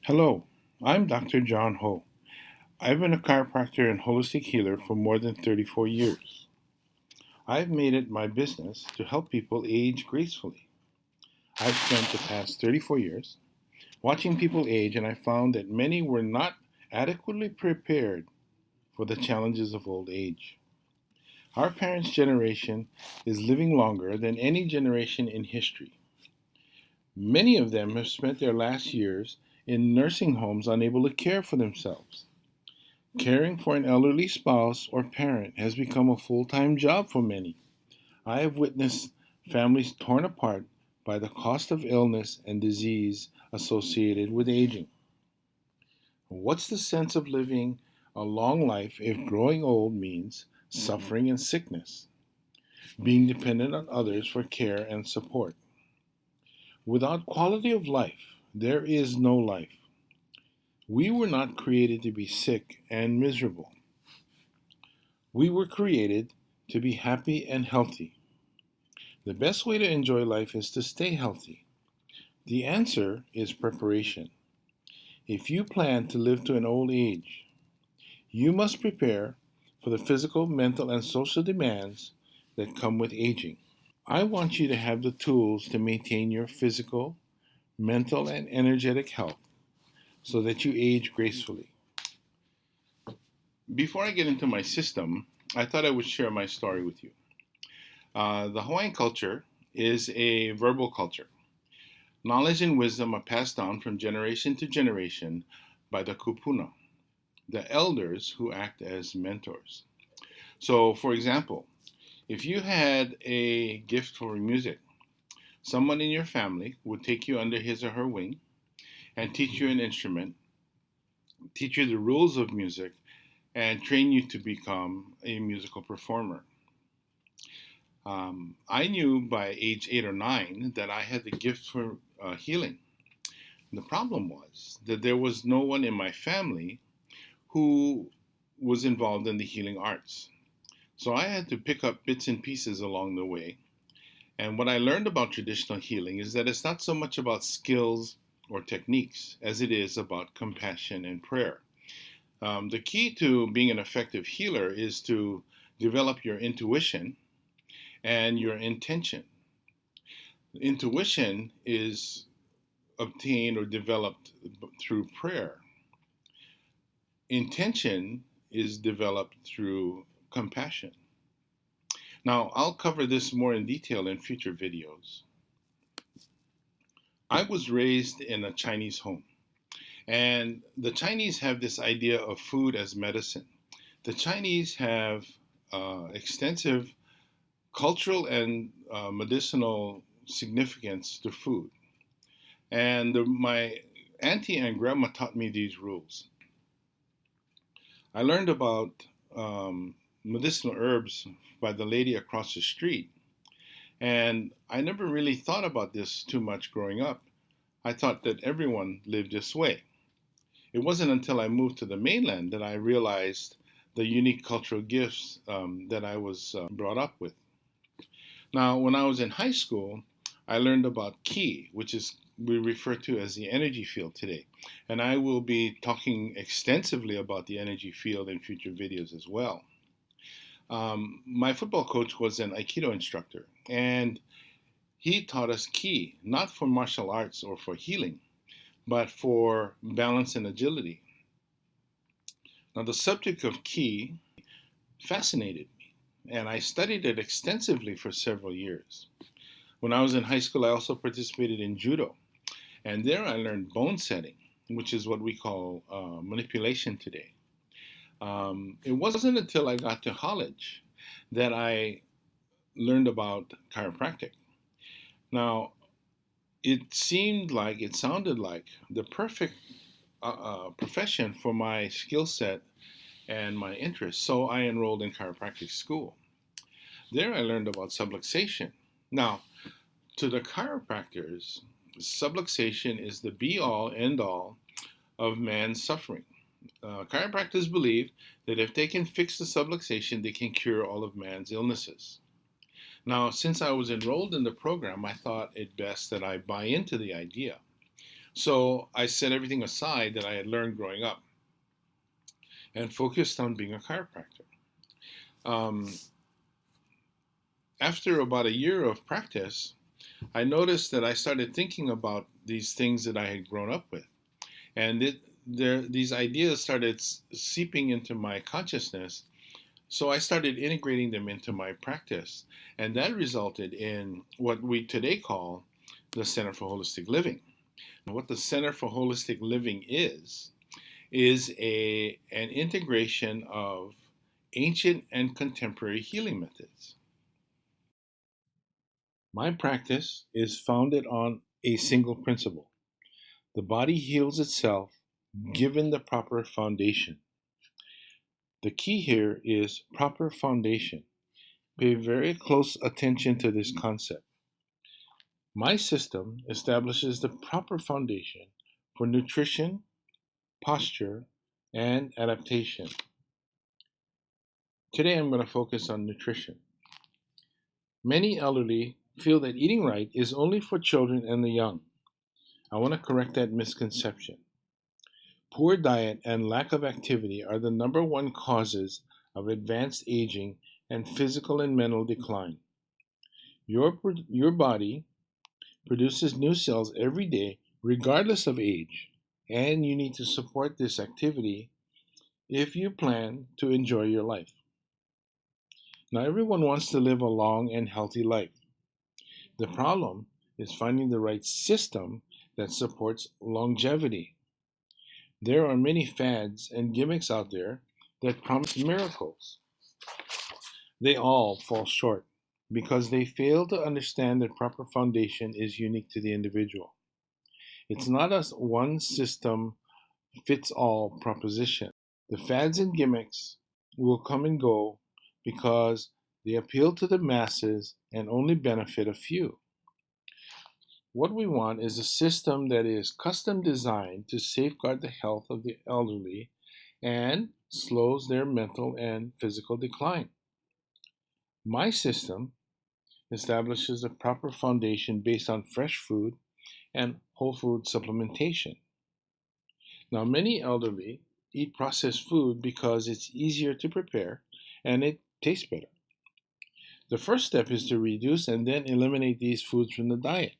Hello, I'm Dr. John Ho. I've been a chiropractor and holistic healer for more than 34 years. I've made it my business to help people age gracefully. I've spent the past 34 years watching people age, and I found that many were not adequately prepared for the challenges of old age. Our parents' generation is living longer than any generation in history. Many of them have spent their last years in nursing homes unable to care for themselves. Caring for an elderly spouse or parent has become a full time job for many. I have witnessed families torn apart by the cost of illness and disease associated with aging. What's the sense of living a long life if growing old means suffering and sickness, being dependent on others for care and support? Without quality of life, there is no life. We were not created to be sick and miserable. We were created to be happy and healthy. The best way to enjoy life is to stay healthy. The answer is preparation. If you plan to live to an old age, you must prepare for the physical, mental, and social demands that come with aging. I want you to have the tools to maintain your physical, mental, and energetic health so that you age gracefully. Before I get into my system, I thought I would share my story with you. The Hawaiian culture is a verbal culture. Knowledge and wisdom are passed down from generation to generation by the kupuna, the elders who act as mentors. So, for example, if you had a gift for music, someone in your family would take you under his or her wing and teach you an instrument, teach you the rules of music, and train you to become a musical performer. I knew by age 8 or 9 that I had the gift for healing. The problem was that there was no one in my family who was involved in the healing arts. So I had to pick up bits and pieces along the way. And what I learned about traditional healing is that it's not so much about skills or techniques as it is about compassion and prayer. The key to being an effective healer is to develop your intuition and your intention. Intuition is obtained or developed through prayer. Intention is developed through compassion. Now, I'll cover this more in detail in future videos. I was raised in a Chinese home, and the Chinese have this idea of food as medicine. The Chinese have extensive cultural and medicinal significance to food. And my auntie and grandma taught me these rules. I learned about medicinal herbs by the lady across the street, and I never really thought about this too much growing up. I thought that everyone lived this way. It wasn't until I moved to the mainland that I realized the unique cultural gifts that I was brought up with. Now, when I was in high school, I learned about ki, which is we refer to as the energy field today. And I will be talking extensively about the energy field in future videos as well. My football coach was an Aikido instructor, and he taught us ki, not for martial arts or for healing, but for balance and agility. Now, the subject of ki fascinated me, and I studied it extensively for several years. When I was in high school, I also participated in judo, and there I learned bone setting, which is what we call manipulation today. It wasn't until I got to college that I learned about chiropractic. Now, it sounded like the perfect profession for my skill set and my interests, so I enrolled in chiropractic school. There I learned about subluxation. Now, to the chiropractors, subluxation is the be all end all of man's suffering. Chiropractors believe that if they can fix the subluxation, they can cure all of man's illnesses. Now, since I was enrolled in the program, I thought it best that I buy into the idea. So I set everything aside that I had learned growing up and focused on being a chiropractor. Um, After about a year of practice, I noticed that I started thinking about these things that I had grown up with. And these ideas started seeping into my consciousness. So I started integrating them into my practice. And that resulted in what we today call the Center for Holistic Living. And what the Center for Holistic Living is an integration of ancient and contemporary healing methods. My practice is founded on a single principle: the body heals itself given the proper foundation. The key here is proper foundation. Pay very close attention to this concept. My system establishes the proper foundation for nutrition, posture, and adaptation. Today I'm going to focus on nutrition. Many elderly feel that eating right is only for children and the young. I want to correct that misconception. Poor diet and lack of activity are the number one causes of advanced aging and physical and mental decline. Your body produces new cells every day, regardless of age, and you need to support this activity if you plan to enjoy your life. Now, everyone wants to live a long and healthy life. The problem is finding the right system that supports longevity. There are many fads and gimmicks out there that promise miracles. They all fall short because they fail to understand that proper foundation is unique to the individual. It's not a one system fits all proposition. The fads and gimmicks will come and go because they appeal to the masses and only benefit a few. What we want is a system that is custom designed to safeguard the health of the elderly and slows their mental and physical decline. My system establishes a proper foundation based on fresh food and whole food supplementation. Now, many elderly eat processed food because it's easier to prepare and it tastes better. The first step is to reduce and then eliminate these foods from the diet.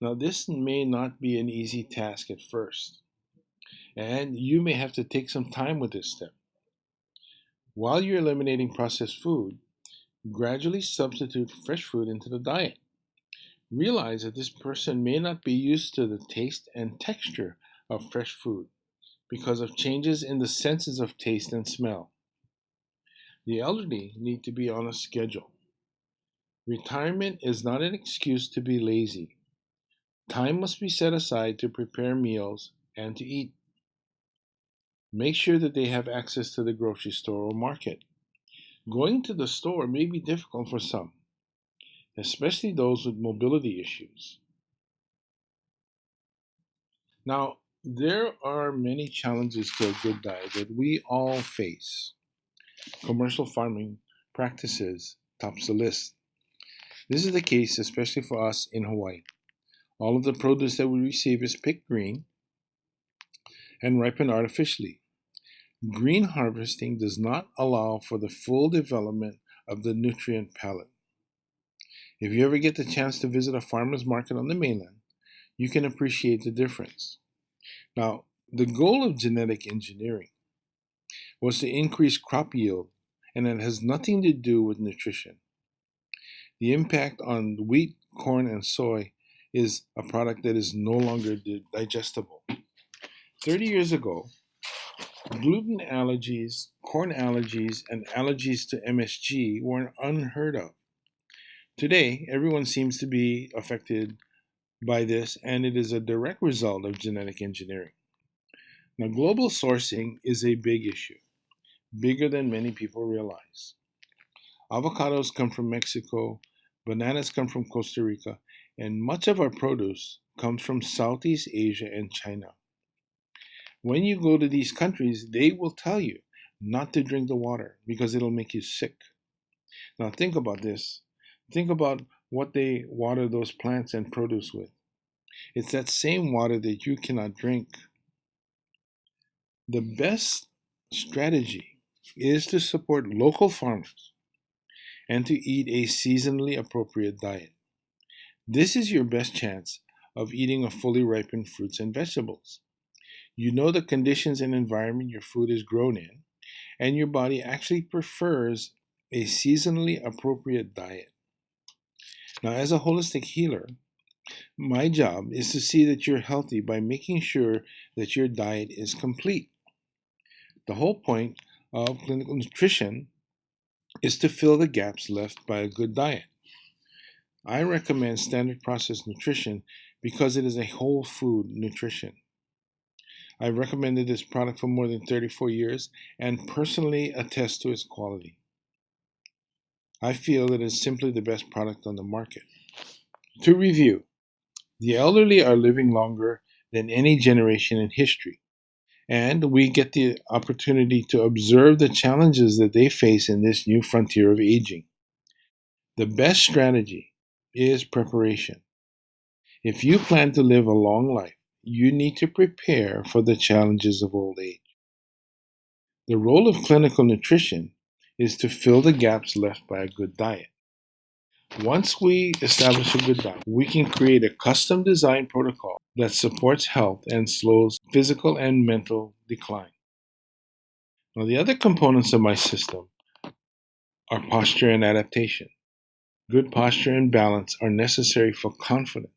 Now, this may not be an easy task at first, and you may have to take some time with this step. While you're eliminating processed food, gradually substitute fresh food into the diet. Realize that this person may not be used to the taste and texture of fresh food because of changes in the senses of taste and smell. The elderly need to be on a schedule. Retirement is not an excuse to be lazy. Time must be set aside to prepare meals and to eat. Make sure that they have access to the grocery store or market. Going to the store may be difficult for some, especially those with mobility issues. Now, there are many challenges to a good diet that we all face. Commercial farming practices tops the list. This is the case especially for us in Hawaii. All of the produce that we receive is picked green and ripened artificially. Green harvesting does not allow for the full development of the nutrient palette. If you ever get the chance to visit a farmer's market on the mainland, you can appreciate the difference. Now, the goal of genetic engineering was to increase crop yield, and it has nothing to do with nutrition. The impact on wheat, corn, and soy is a product that is no longer digestible. 30 years ago, gluten allergies, corn allergies, and allergies to MSG were unheard of. Today, everyone seems to be affected by this, and it is a direct result of genetic engineering. Now, global sourcing is a big issue, bigger than many people realize. Avocados come from Mexico, bananas come from Costa Rica, and much of our produce comes from Southeast Asia and China. When you go to these countries, they will tell you not to drink the water because it'll make you sick. Now, think about this. Think about what they water those plants and produce with. It's that same water that you cannot drink. The best strategy is to support local farmers and to eat a seasonally appropriate diet. This is your best chance of eating a fully ripened fruits and vegetables. You know the conditions and environment your food is grown in, and your body actually prefers a seasonally appropriate diet. Now, as a holistic healer, my job is to see that you're healthy by making sure that your diet is complete. The whole point of clinical nutrition is to fill the gaps left by a good diet. I recommend standard processed nutrition because it is a whole food nutrition. I've recommended this product for more than 34 years and personally attest to its quality. I feel it is simply the best product on the market. To review, the elderly are living longer than any generation in history, and we get the opportunity to observe the challenges that they face in this new frontier of aging. The best strategy is preparation. If you plan to live a long life, you need to prepare for the challenges of old age. The role of clinical nutrition is to fill the gaps left by a good diet. Once we establish a good diet, we can create a custom designed protocol that supports health and slows physical and mental decline. Now, the other components of my system are posture and adaptation. Good posture and balance are necessary for confidence.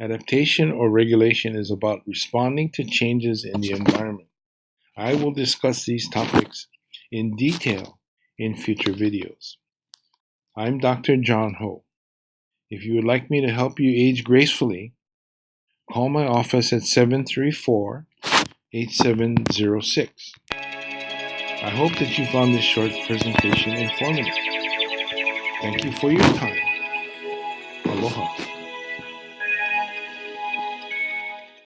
Adaptation or regulation is about responding to changes in the environment. I will discuss these topics in detail in future videos. I'm Dr. John Ho. If you would like me to help you age gracefully, call my office at 734-8706. I hope that you found this short presentation informative. Thank you for your time. Aloha.